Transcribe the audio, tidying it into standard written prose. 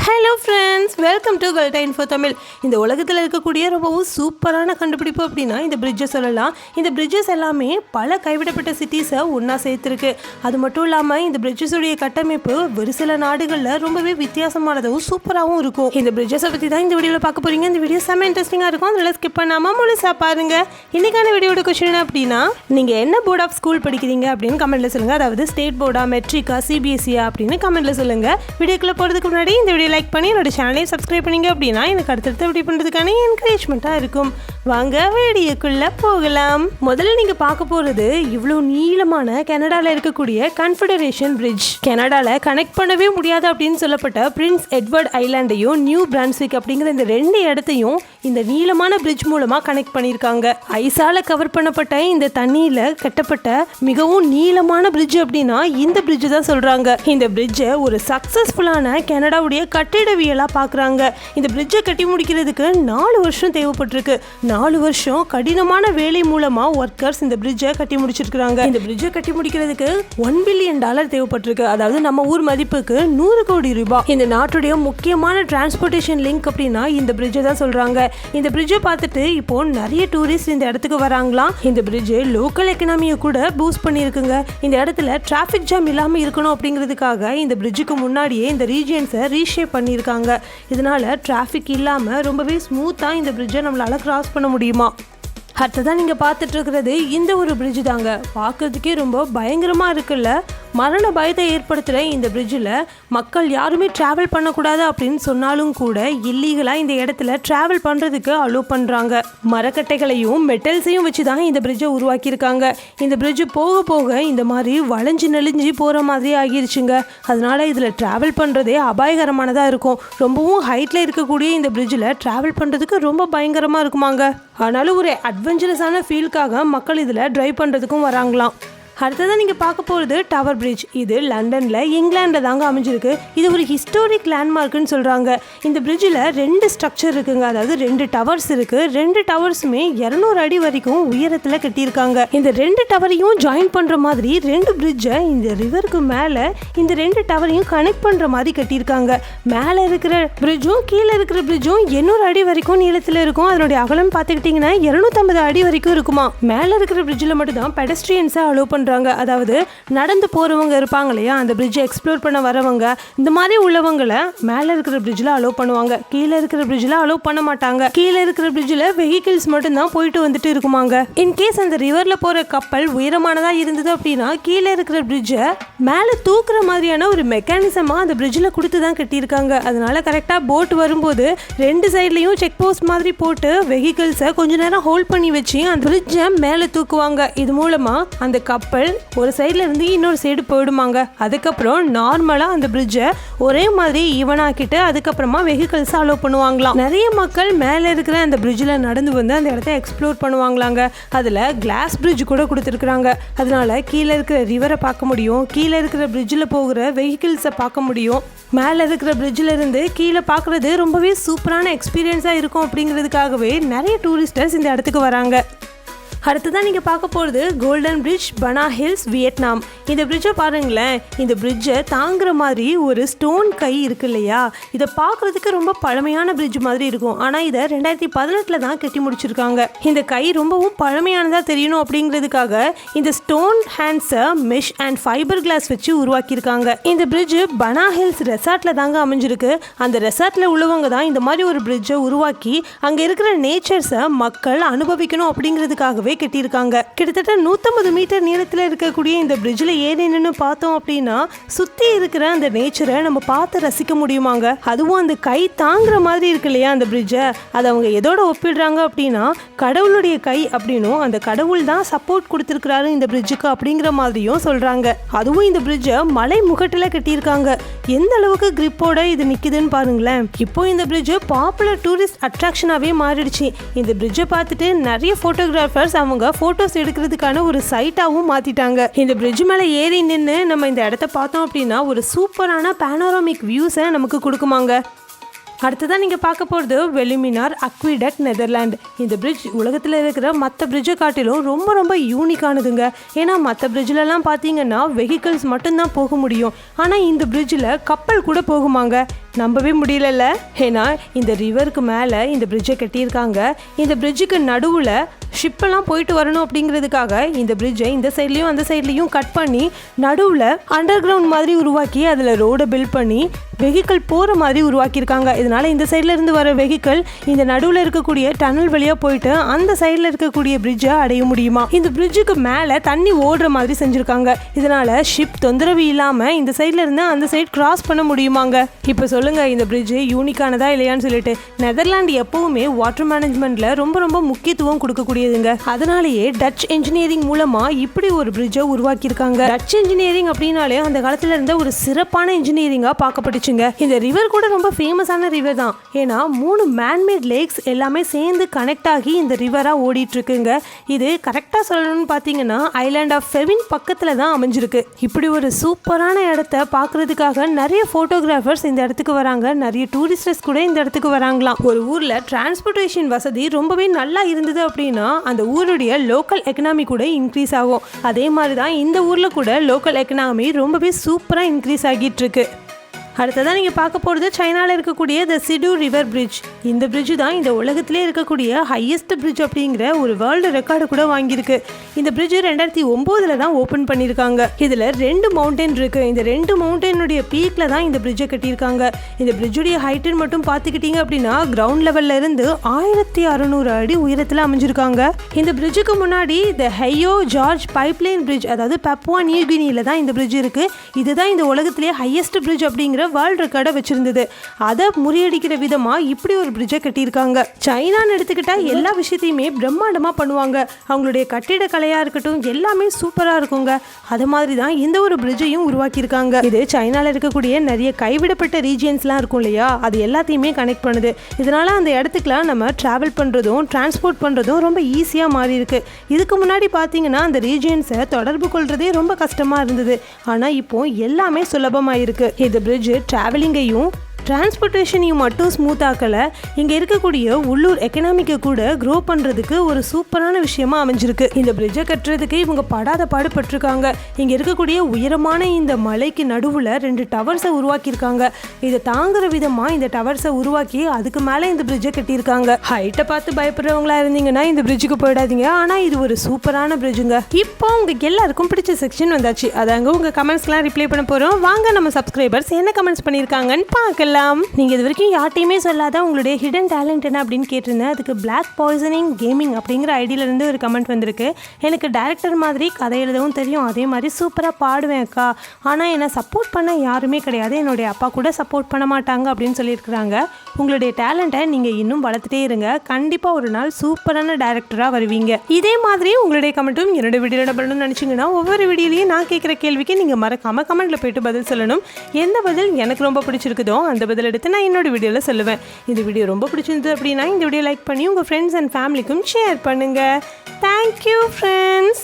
Hello friends, welcome to கல்டா info Tamil. இந்த உலகத்தில் இருக்கக்கூடிய ரொம்பவும் சூப்பரான கண்டுபிடிப்பு அப்படின்னா இந்த பிரிட்ஜை சொல்லலாம். இந்த பிரிட்ஜஸ் எல்லாமே பல கைவிடப்பட்ட சிட்டிஸை ஒன்றா சேர்த்துருக்கு. அது மட்டும் இல்லாமல் இந்த பிரிட்ஜஸுடைய கட்டமைப்பு ஒரு சில நாடுகளில் ரொம்பவே வித்தியாசமானதும் சூப்பராகவும் இருக்கும். இந்த பிரிட்ஜஸை பற்றி தான் இந்த வீடியோவில் பார்க்க போகிறீங்க. இந்த வீடியோ செம்ம இன்ட்ரெஸ்டிங்காக இருக்கும். அதனால் ஸ்கிப் பண்ணாமல் முழுசாக பாருங்கள். இன்றைக்கான வீடியோட கொஸ்டின் அப்படின்னா, நீங்கள் என்ன போர்ட் ஆஃப் ஸ்கூல் படிக்கிறீங்க அப்படின்னு கமெண்ட்டில் சொல்லுங்கள். அதாவது ஸ்டேட் போர்டா, மெட்ரிக்கா, சிபிஎஸ்சியா அப்படின்னு கமெண்ட்டில் சொல்லுங்கள். வீடியோக்குள்ளே போகிறதுக்கு முன்னாடி இந்த வீடியோ லைக் பண்ணி என்னோட சேனலையும் சப்ஸ்கிரைப் பண்ணிங்க அப்படின்னா எனக்கு அடுத்தடுத்த வீடியோ பண்ணுறதுக்கான என்கரேஜ்மெண்ட்டாக இருக்கும். வாங்க வீடியோக்குள்ளே போகலாம். முதல்ல நீங்கள் பார்க்க போகிறது இவ்வளோ நீளமான கனடாவில் இருக்கக்கூடிய கன்ஃபெடரேஷன் பிரிட்ஜ். கனடாவில் கனெக்ட் பண்ணவே முடியாது அப்படின்னு சொல்லப்பட்ட பிரின்ஸ் எட்வர்ட் ஐலாண்டையும் நியூ பிரான்ஸ்விக் அப்படிங்கிற இந்த ரெண்டு இடத்தையும் இந்த நீளமான பிரிட்ஜ் மூலமாக கனெக்ட் பண்ணியிருக்காங்க. ஐஸால் கவர் பண்ணப்பட்ட இந்த தண்ணியில் கட்டப்பட்ட மிகவும் நீளமான பிரிட்ஜ் அப்படின்னா இந்த பிரிட்ஜ் தான் சொல்கிறாங்க. இந்த பிரிட்ஜை ஒரு சக்ஸஸ்ஃபுல்லான கனடாவுடைய கட்டிடவியலாக பார்க்குறாங்க. இந்த பிரிட்ஜை கட்டி முடிக்கிறதுக்கு 4 வருஷம் தேவைப்பட்டிருக்கு. 4 வருஷம் கடினமான வேலை மூலமாக ஒர்க்கர்ஸ் இந்த பிரிட்ஜை கட்டி முடிச்சிருக்கிறாங்க. இந்த பிரிட்ஜை கட்டி முடிக்கிறதுக்கு $1 பில்லியன் தேவைப்பட்டிருக்கு. அதாவது நம்ம ஊர் மதிப்புக்கு 100 கோடி ரூபாய். இந்த நாட்டுடைய முக்கியமான டிரான்ஸ்போர்ட்டேஷன் லிங்க் அப்படின்னா இந்த பிரிட்ஜை தான் சொல்கிறாங்க. இந்த பிரிட்ஜை பார்த்துட்டு இப்போ நிறைய டூரிஸ்ட் இந்த இடத்துக்கு வராங்களாம். இந்த பிரிட்ஜ் லோக்கல் எக்கனாமியை கூட பூஸ்ட் பண்ணியிருக்குங்க. இந்த இடத்துல டிராஃபிக் ஜாம் இல்லாமல் இருக்கணும் அப்படிங்கிறதுக்காக இந்த பிரிட்ஜுக்கு முன்னாடியே இந்த ரீஜியன்ஸை ரீஷேப் பண்ணியிருக்காங்க. இதனால டிராஃபிக் இல்லாமல் ரொம்பவே ஸ்மூத்தாக இந்த பிரிட்ஜை நம்மளால் கிராஸ் பண்ண முடியுமா. அடுத்ததான் நீங்கள் பார்த்துட்டு இருக்கிறது இந்த ஒரு பிரிட்ஜ் தாங்க. பார்க்கறதுக்கே ரொம்ப பயங்கரமாக இருக்குல்ல. மரண பயத்தை ஏற்படுத்துகிற இந்த பிரிட்ஜில் மக்கள் யாருமே ட்ராவல் பண்ணக்கூடாது அப்படின்னு சொன்னாலும் கூட இல்லீகலாக இந்த இடத்துல ட்ராவல் பண்ணுறதுக்கு அலோவ் பண்ணுறாங்க. மரக்கட்டைகளையும் மெட்டல்ஸையும் வச்சு தான் இந்த பிரிட்ஜை உருவாக்கியிருக்காங்க. இந்த பிரிட்ஜ் போக போக இந்த மாதிரி வளைஞ்சு நெளிஞ்சு போகிற மாதிரி ஆகிருச்சுங்க. அதனால் இதில் ட்ராவல் பண்ணுறதே அபாயகரமானதாக இருக்கும். ரொம்பவும் ஹைட்டில் இருக்கக்கூடிய இந்த பிரிட்ஜில் ட்ராவல் பண்ணுறதுக்கு ரொம்ப பயங்கரமாக இருக்குமாங்க. ஆனாலும் ஒரு அட்வென்ச்சரஸான ஃபீல்காக மக்கள் இதில் ட்ரைவ் பண்ணுறதுக்கும் வராங்களாம். அடுத்ததான் நீங்கள் பார்க்க போகிறது டவர் பிரிட்ஜ். இது லண்டனில் இங்கிலாண்டில் தாங்க அமைஞ்சிருக்கு. இது ஒரு ஹிஸ்டாரிக் லேண்ட்மார்க்குன்னு சொல்கிறாங்க. இந்த பிரிட்ஜில் 2 ஸ்ட்ரக்சர் இருக்குங்க. அதாவது 2 டவர்ஸ் இருக்குது. 2 டவர்ஸுமே 200 அடி வரைக்கும் உயரத்தில் கட்டியிருக்காங்க. இந்த 2 டவரையும் ஜாயின் பண்ணுற மாதிரி 2 பிரிட்ஜை இந்த ரிவருக்கு மேலே இந்த 2 டவரையும் கனெக்ட் பண்ணுற மாதிரி கட்டியிருக்காங்க. மேலே இருக்கிற பிரிட்ஜும் கீழே இருக்கிற பிரிட்ஜும் 800 அடி வரைக்கும் நீளத்தில் இருக்கும். அதனுடைய அகலம் பார்த்துக்கிட்டிங்கன்னா 250 அடி வரைக்கும் இருக்குமா. மேலே இருக்கிற பிரிட்ஜில் மட்டும்தான் பெடஸ்ட்ரியன்ஸை அலோவ் பண்ணுறாங்க. அதாவது நடந்து போறவங்க இருப்பாங்க இல்லையா, அந்த பிரிட்ஜை எக்ஸ்ப்ளோர் பண்ண வரவங்க, இந்த மாதிரி உள்ளவங்களை மேலே இருக்கிற பிரிட்ஜில் அலோவ் பண்ணுவாங்க. கீழே இருக்கிற பிரிட்ஜில் அலோவ் பண்ண மாட்டாங்க. கீழே இருக்கிற பிரிட்ஜில் வெஹிக்கிள்ஸ் மட்டும்தான் போயிட்டு வந்துட்டு இருக்குமாங்க. இன்கேஸ் அந்த ரிவரில் போகிற கப்பல் உயரமானதாக இருந்தது அப்படின்னா கீழே இருக்கிற பிரிட்ஜை மேலே தூக்குற மாதிரியான ஒரு மெக்கானிசமாக அந்த பிரிட்ஜில் கொடுத்து தான் கட்டியிருக்காங்க. அதனால கரெக்டாக போட் வரும்போது 2 சைட்லையும் செக் போஸ்ட் மாதிரி போட்டு வெஹிக்கிள்ஸை கொஞ்ச நேரம் ஹோல்ட் பண்ணி வச்சு அந்த பிரிட்ஜை மேலே தூக்குவாங்க. இது மூலமாக அந்த கப்பல் ஒரு சைடில் இருந்து இன்னொரு சைடு போயிடுமாங்க. அதுக்கப்புறம் நார்மலாக அந்த பிரிட்ஜை ஒரே மாதிரி ஈவனாக்கிட்டு அதுக்கப்புறமா வெஹிக்கிள்ஸ் அலோவ் பண்ணுவாங்களாம். நிறைய மக்கள் மேலே இருக்கிற அந்த பிரிட்ஜில் நடந்து வந்து அந்த இடத்த எக்ஸ்ப்ளோர் பண்ணுவாங்களாங்க. அதில் கிளாஸ் பிரிட்ஜ் கூட கொடுத்துருக்குறாங்க. அதனால கீழே இருக்கிற ரிவரை பார்க்க முடியும், கீழே இருக்கிற பிரிட்ஜில் போகிற வெஹிக்கிள்ஸை பார்க்க முடியும். மேலே இருக்கிற பிரிட்ஜில் இருந்து கீழே பார்க்குறது ரொம்பவே சூப்பரான எக்ஸ்பீரியன்ஸாக இருக்கும். அப்படிங்கிறதுக்காகவே நிறைய டூரிஸ்டர்ஸ் இந்த இடத்துக்கு வராங்க. அடுத்ததான் நீங்கள் பார்க்க போகிறது கோல்டன் பிரிட்ஜ், பனா ஹில்ஸ், வியட்நாம். இந்த பிரிட்ஜை பாருங்களேன். இந்த பிரிட்ஜை தாங்குற மாதிரி ஒரு ஸ்டோன் கை இருக்கு இல்லையா, இதை பார்க்குறதுக்கு ரொம்ப பழமையான பிரிட்ஜ் மாதிரி இருக்கும். ஆனால் இதை 2018 தான் கட்டி முடிச்சிருக்காங்க. இந்த கை ரொம்பவும் பழமையானதாக தெரியணும் அப்படிங்கிறதுக்காக இந்த ஸ்டோன் ஹேண்ட்ஸை மெஷ் அண்ட் ஃபைபர் கிளாஸ் வச்சு உருவாக்கியிருக்காங்க. இந்த பிரிட்ஜ் பனா ஹில்ஸ் ரெசார்ட்டில் தாங்க அமைஞ்சிருக்கு. அந்த ரெசார்ட்டில் உள்ளவங்க தான் இந்த மாதிரி ஒரு பிரிட்ஜை உருவாக்கி அங்கே இருக்கிற நேச்சர்ஸை மக்கள் அனுபவிக்கணும் அப்படிங்கிறதுக்காகவே கட்டியிருக்காங்க. கிட்டத்தட்ட 150 மீட்டர் நீளத்தில் இருக்கக்கூடிய இந்த பிரிட்ஜில் ஏறி நின்று பார்த்தோம் அப்படின்னா சுற்றி இருக்கிற அந்த நேச்சரை நம்ம பார்த்து ரசிக்க முடியுமாங்க. அதுவும் அந்த கை தாங்குற மாதிரி இருக்கு இல்லையா அந்த பிரிட்ஜை, அதை அவங்க எதோட ஒப்பிடுறாங்க அப்படின்னா கடவுளுடைய கை அப்படின்னும், அந்த கடவுள் தான் சப்போர்ட் கொடுத்துருக்கிறாரு இந்த பிரிட்ஜுக்கு அப்படிங்கிற மாதிரியும் சொல்கிறாங்க. அதுவும் இந்த பிரிட்ஜை மலை முகட்டில் கட்டியிருக்காங்க. எந்த அளவுக்கு கிரிப்போட இது நிற்குதுன்னு பாருங்களேன். இப்போ இந்த பிரிட்ஜ் பாப்புலர் டூரிஸ்ட் அட்ராக்ஷனாகவே மாறிடுச்சு. இந்த பிரிட்ஜை பார்த்துட்டு நிறைய ஃபோட்டோகிராஃபர்ஸ் அவங்க போட்டோஸ் எடுக்கிறதுக்கான ஒரு சைட்டாகவும் மாத்திட்டாங்க. இந்த பிரிட்ஜ் மேலே ஏறி நின்று நம்ம இந்த இடத்த பார்த்தோம் அப்படின்னா ஒரு சூப்பரான பேனோராமிக் வியூஸை நமக்கு கொடுக்குமாங்க. அடுத்ததான் நீங்கள் பார்க்க போகிறது வெலிமினார் அக்விடக்ட், நெதர்லாண்ட். இந்த பிரிட்ஜ் உலகத்தில் இருக்கிற மற்ற பிரிட்ஜை காட்டிலும் ரொம்ப ரொம்ப யூனிக்கானதுங்க. ஏன்னா மற்ற பிரிட்ஜிலலாம் பார்த்தீங்கன்னா வெஹிக்கிள்ஸ் மட்டும்தான் போக முடியும். ஆனால் இந்த பிரிட்ஜில் கப்பல் கூட போகுமாங்க. நம்பவே முடியலல்ல. ஏன்னா இந்த ரிவருக்கு மேலே இந்த பிரிட்ஜை கட்டியிருக்காங்க. இந்த பிரிட்ஜுக்கு நடுவில் ஷிப்பெல்லாம் போயிட்டு வரணும் அப்படிங்கிறதுக்காக இந்த பிரிட்ஜை இந்த சைட்லேயும் அந்த சைட்லேயும் கட் பண்ணி நடுவில் அண்டர் கிரவுண்ட் மாதிரி உருவாக்கி அதில் ரோடை பில்ட் பண்ணி வெஹிக்கிள் போகிற மாதிரி உருவாக்கியிருக்காங்க. இதனால் இந்த சைடில் இருந்து வர வெஹிக்கிள் இந்த நடுவில் இருக்கக்கூடிய டனல் வழியாக போயிட்டு அந்த சைடில் இருக்கக்கூடிய பிரிட்ஜை அடைய முடியுமா. இந்த பிரிட்ஜுக்கு மேலே தண்ணி ஓடுற மாதிரி செஞ்சுருக்காங்க. இதனால் ஷிப் தொந்தரவு இல்லாமல் இந்த சைடில் இருந்து அந்த சைடு கிராஸ் பண்ண முடியுமாங்க. இப்போ சொல்லுங்கள், இந்த பிரிட்ஜு யூனிக்கானதா இல்லையான்னு சொல்லிட்டு. நெதர்லாந்து எப்போவுமே வாட்டர் மேனேஜ்மெண்ட்டில் ரொம்ப ரொம்ப முக்கியத்துவம் கொடுக்கக்கூடியதுங்க. அதனாலேயே டச் இன்ஜினியரிங் மூலமாக இப்படி ஒரு பிரிட்ஜை உருவாக்கியிருக்காங்க. டச் இன்ஜினியரிங் அப்படின்னாலே அந்த காலத்தில் இருந்த ஒரு சிறப்பான இன்ஜினியரிங்காக பார்க்கப்பட்டுச்சு. இந்த ரிவர் கூட ரொம்ப ஃபேமஸான ரிவர் தான். ஏன்னா 3 மேன்மேட் லேக்ஸ் எல்லாமே சேர்ந்து கனெக்ட் ஆகி இந்த ரிவரா ஓடிட்டு இருக்குங்க. இது கரெக்டாக சொல்லணும்னு பார்த்தீங்கன்னா ஐலாண்ட் ஆஃப் ஃபெவின் பக்கத்தில் தான் அமைஞ்சிருக்கு. இப்படி ஒரு சூப்பரான இடத்த பார்க்கறதுக்காக நிறைய ஃபோட்டோகிராஃபர்ஸ் இந்த இடத்துக்கு வராங்க. நிறைய டூரிஸ்டர்ஸ் கூட இந்த இடத்துக்கு வராங்களாம். ஒரு ஊரில் டிரான்ஸ்போர்ட்டேஷன் வசதி ரொம்பவே நல்லா இருந்தது அப்படின்னா அந்த ஊருடைய லோக்கல் எக்கனாமி கூட இன்க்ரீஸ் ஆகும். அதே மாதிரி தான் இந்த ஊரில் கூட லோக்கல் எக்கனாமி ரொம்பவே சூப்பராக இன்க்ரீஸ் ஆகிட்டு இருக்கு. அடுத்ததான் நீங்கள் பார்க்க போகிறது சைனாவில் இருக்கக்கூடிய த சிடு ரிவர் பிரிட்ஜ். இந்த பிரிட்ஜு தான் இந்த உலகத்திலே இருக்கக்கூடிய ஹையஸ்ட் பிரிட்ஜ் அப்படிங்கிற ஒரு வேர்ல்டு ரெக்கார்டு கூட வாங்கியிருக்கு. இந்த பிரிட்ஜு 2009 தான் ஓப்பன் பண்ணியிருக்காங்க. இதில் 2 மவுண்டன் இருக்குது. இந்த 2 மவுண்டனுடைய பீக்கில் தான் இந்த பிரிட்ஜை கட்டியிருக்காங்க. இந்த பிரிட்ஜுடைய ஹைட்டுன்னு மட்டும் பார்த்துக்கிட்டிங்க அப்படின்னா கிரவுண்ட் லெவலில் இருந்து 1600 அடி உயரத்தில் அமைஞ்சிருக்காங்க. இந்த பிரிட்ஜுக்கு முன்னாடி த ஹையோ ஜார்ஜ் பைப்லைன் பிரிட்ஜ், அதாவது பப்புவா நியூகினியில் தான் இந்த பிரிட்ஜ் இருக்குது. இதுதான் இந்த உலகத்திலே ஹையஸ்ட் பிரிட்ஜ் அப்படிங்கிற வேர்ல்ட் ரெக்கார்டை வச்சிருந்தது. அதை முறியடிக்கிற விதமா இப்படி ஒரு பிரிட்ஜை கட்டியிருக்காங்க. சைனான்னு எடுத்துக்கிட்டா எல்லா விஷயத்தையுமே பிரம்மாண்டமா பண்ணுவாங்க. அவங்களுடைய கட்டிடக்கலையா இருக்கட்டும் எல்லாமே சூப்பரா இருக்குங்க. அது மாதிரி தான் இந்த ஒரு பிரிட்ஜையும் உருவாக்கியிருக்காங்க. இது சைனால இருக்கக்கூடிய நிறைய கைவிடப்பட்ட ரீஜியன்ஸ்லாம் இருக்கும் இல்லையா, அது எல்லாத்தையுமே கனெக்ட் பண்ணுது. இதனால அந்த இடத்துக்குலாம் நம்ம டிராவல் பண்றதும் டிரான்ஸ்போர்ட் பண்றதும் ரொம்ப ஈஸியா மாறி இருக்கு. இதுக்கு முன்னாடி பார்த்தீங்கன்னா அந்த ரீஜியன்ஸை தொடர்பு கொள்றதே ரொம்ப கஷ்டமா இருந்தது. ஆனா இப்போ எல்லாமே சுலபமாயிருக்கு. இந்த பிரிட்ஜ் டிராவலிங்கையும் டிரான்ஸ்போர்ட்டேஷனையும் மட்டும் ஸ்மூத் ஆக்கலை, இங்கே இருக்கக்கூடிய உள்ளூர் எக்கனாமிக்கை கூட க்ரோ பண்ணுறதுக்கு ஒரு சூப்பரான விஷயமா அமைஞ்சிருக்கு. இந்த பிரிட்ஜை கட்டுறதுக்கு இவங்க படாத பாடுபட்டிருக்காங்க. இங்கே இருக்கக்கூடிய உயரமான இந்த மலைக்கு நடுவில் 2 டவர்ஸை உருவாக்கியிருக்காங்க. இதை தாங்குற விதமாக இந்த டவர்ஸை உருவாக்கி அதுக்கு மேலே இந்த பிரிட்ஜை கட்டியிருக்காங்க. ஹைட்டை பார்த்து பயப்படுறவங்களா இருந்தீங்கன்னா இந்த பிரிட்ஜுக்கு போயிடாதீங்க. ஆனால் இது ஒரு சூப்பரான பிரிட்ஜுங்க. இப்போ உங்களுக்கு எல்லாருக்கும் பிடிச்ச செக்ஷன் வந்தாச்சு. அதாங்க உங்கள் கமெண்ட்ஸ்லாம் ரிப்ளை பண்ண போகிறோம். வாங்க நம்ம சப்ஸ்கிரைபர்ஸ் என்ன கமெண்ட்ஸ் பண்ணியிருக்காங்கன்னு பார்க்கலாம். நீங்கள் இது வரைக்கும் யார்ட்டையுமே சொல்லாத உங்களுடைய ஹிடன் டேலண்ட் என்ன அப்படின்னு கேட்டிருந்தேன். அதுக்கு பிளாக் பாய்சனிங் கேமிங் அப்படிங்கிற ஐடியிலேருந்து ஒரு கமெண்ட் வந்திருக்கு. எனக்கு டைரக்டர் மாதிரி கதை எழுதவும் தெரியும், அதே மாதிரி சூப்பராக பாடுவேன் அக்கா, ஆனால் என்னை சப்போர்ட் பண்ண யாருமே கிடையாது, என்னுடைய அப்பா கூட சப்போர்ட் பண்ண மாட்டாங்க அப்படின்னு சொல்லியிருக்கிறாங்க. உங்களுடைய டேலண்ட்டை நீங்கள் இன்னும் வளர்த்துட்டே இருங்க. கண்டிப்பாக ஒரு நாள் சூப்பரான டைரக்டராக வருவீங்க. இதே மாதிரி உங்களுடைய கமெண்ட்டும் என்னோட வீடியோட பண்ணணும்னு நினச்சிங்கன்னா ஒவ்வொரு வீடியோலையும் நான் கேட்குற கேள்விக்கு நீங்கள் மறக்காமல் கமெண்ட்டில் போய்ட்டு பதில் சொல்லணும். எந்த பதில் எனக்கு ரொம்ப பிடிச்சிருக்குதோ அந்த பதில் எடுத்து நான் என்னோட வீடியோவில் சொல்லுவேன். இந்த வீடியோ ரொம்ப பிடிச்சிருந்தது அப்படின்னா இந்த வீடியோ லைக் பண்ணி உங்கள் ஃப்ரெண்ட்ஸ் அண்ட் ஃபேமிலிக்கும் ஷேர் பண்ணுங்கள். Thank you friends.